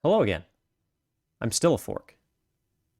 Hello again. I'm still a fork.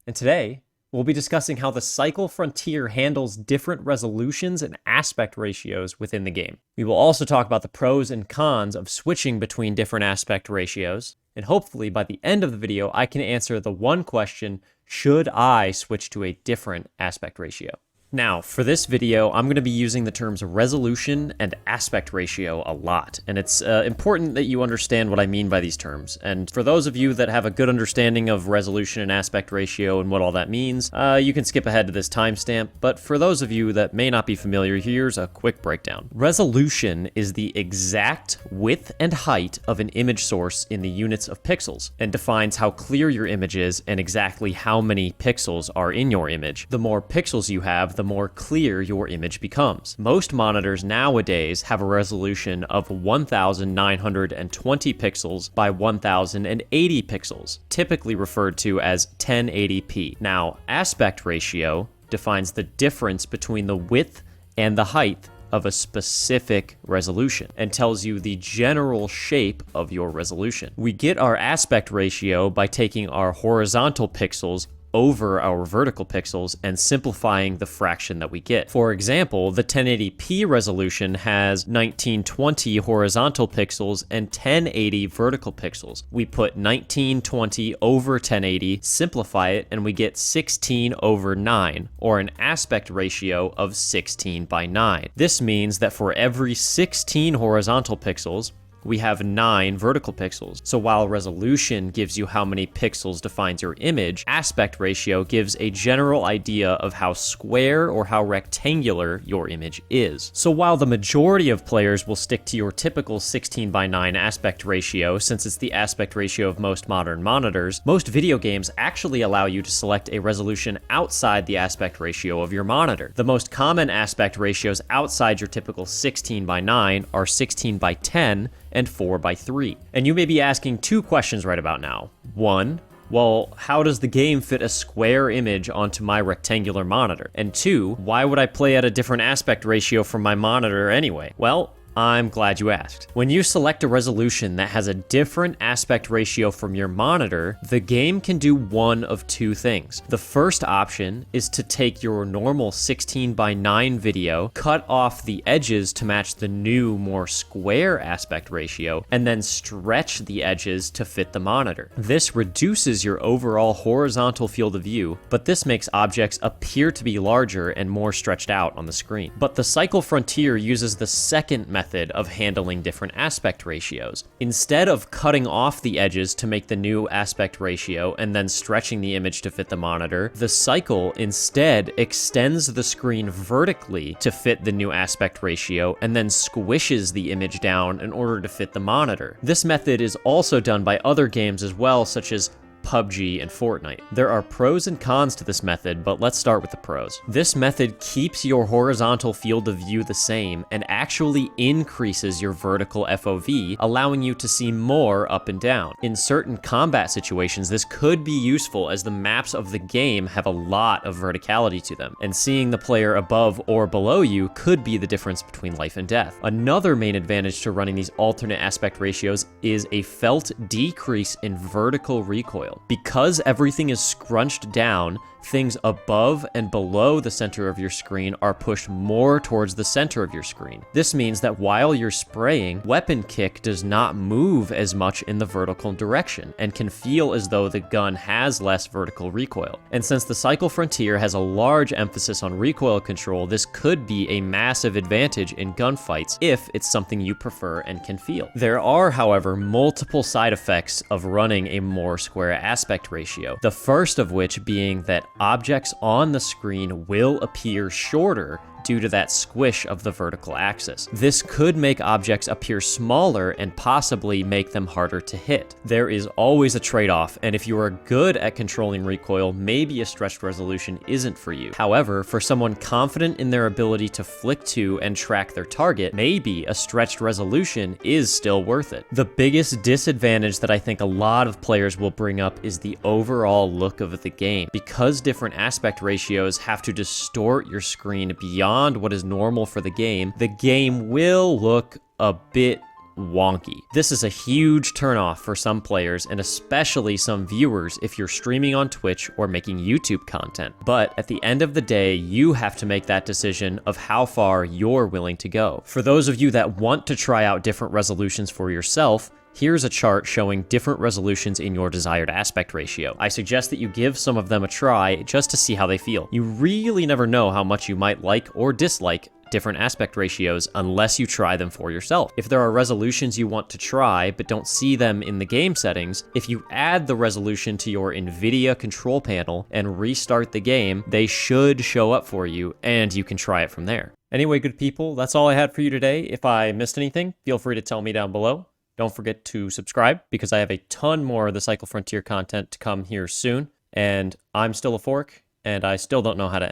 And today, we'll be discussing how the Cycle Frontier handles different resolutions and aspect ratios within the game. We will also talk about the pros and cons of switching between different aspect ratios, and hopefully by the end of the video, I can answer the one question, should I switch to a different aspect ratio? Now, for this video, I'm going to be using the terms resolution and aspect ratio a lot, and it's important that you understand what I mean by these terms. And for those of you that have a good understanding of resolution and aspect ratio and what all that means, you can skip ahead to this timestamp, but for those of you that may not be familiar, here's a quick breakdown. Resolution is the exact width and height of an image source in the units of pixels, and defines how clear your image is and exactly how many pixels are in your image. The more pixels you have, the more clear your image becomes. Most monitors nowadays have a resolution of 1920 pixels by 1080 pixels, typically referred to as 1080p. Now, aspect ratio defines the difference between the width and the height of a specific resolution and tells you the general shape of your resolution. We get our aspect ratio by taking our horizontal pixels over our vertical pixels and simplifying the fraction that we get. For example, the 1080p resolution has 1920 horizontal pixels and 1080 vertical pixels. We put 1920 over 1080, simplify it, and we get 16 over 9, or an aspect ratio of 16 by 9. This means that for every 16 horizontal pixels, we have 9 vertical pixels. So while resolution gives you how many pixels defines your image, aspect ratio gives a general idea of how square or how rectangular your image is. So while the majority of players will stick to your typical 16 by 9 aspect ratio, since it's the aspect ratio of most modern monitors, most video games actually allow you to select a resolution outside the aspect ratio of your monitor. The most common aspect ratios outside your typical 16 by 9 are 16 by 10 and 4 by 3. And you may be asking two questions right about now. One, well, how does the game fit a square image onto my rectangular monitor? And two, why would I play at a different aspect ratio from my monitor anyway? Well, I'm glad you asked. When you select a resolution that has a different aspect ratio from your monitor, the game can do one of two things. The first option is to take your normal 16 by 9 video, cut off the edges to match the new, more square aspect ratio, and then stretch the edges to fit the monitor. This reduces your overall horizontal field of view, but this makes objects appear to be larger and more stretched out on the screen. But the Cycle Frontier uses the second method of handling different aspect ratios. Instead of cutting off the edges to make the new aspect ratio and then stretching the image to fit the monitor, the Cycle instead extends the screen vertically to fit the new aspect ratio and then squishes the image down in order to fit the monitor. This method is also done by other games as well, such as PUBG and Fortnite. There are pros and cons to this method, but let's start with the pros. This method keeps your horizontal field of view the same and actually increases your vertical FOV, allowing you to see more up and down. In certain combat situations, this could be useful as the maps of the game have a lot of verticality to them, and seeing the player above or below you could be the difference between life and death. Another main advantage to running these alternate aspect ratios is a felt decrease in vertical recoil. Because everything is scrunched down, things above and below the center of your screen are pushed more towards the center of your screen. This means that while you're spraying, weapon kick does not move as much in the vertical direction and can feel as though the gun has less vertical recoil. And since the Cycle Frontier has a large emphasis on recoil control, this could be a massive advantage in gunfights if it's something you prefer and can feel. There are, however, multiple side effects of running a more square aspect ratio. The first of which being that objects on the screen will appear shorter due to that squish of the vertical axis. This could make objects appear smaller and possibly make them harder to hit. There is always a trade-off, and if you are good at controlling recoil, maybe a stretched resolution isn't for you. However, for someone confident in their ability to flick to and track their target, maybe a stretched resolution is still worth it. The biggest disadvantage that I think a lot of players will bring up is the overall look of the game. Because different aspect ratios have to distort your screen beyond what is normal for the game will look a bit wonky. This is a huge turnoff for some players and especially some viewers if you're streaming on Twitch or making YouTube content. But at the end of the day, you have to make that decision of how far you're willing to go. For those of you that want to try out different resolutions for yourself, here's a chart showing different resolutions in your desired aspect ratio. I suggest that you give some of them a try just to see how they feel. You really never know how much you might like or dislike different aspect ratios unless you try them for yourself. If there are resolutions you want to try but don't see them in the game settings, if you add the resolution to your NVIDIA control panel and restart the game, they should show up for you and you can try it from there. Anyway, good people, that's all I had for you today. If I missed anything, feel free to tell me down below. Don't forget to subscribe because I have a ton more of the Cycle Frontier content to come here soon. And I'm still a fork, and I still don't know how to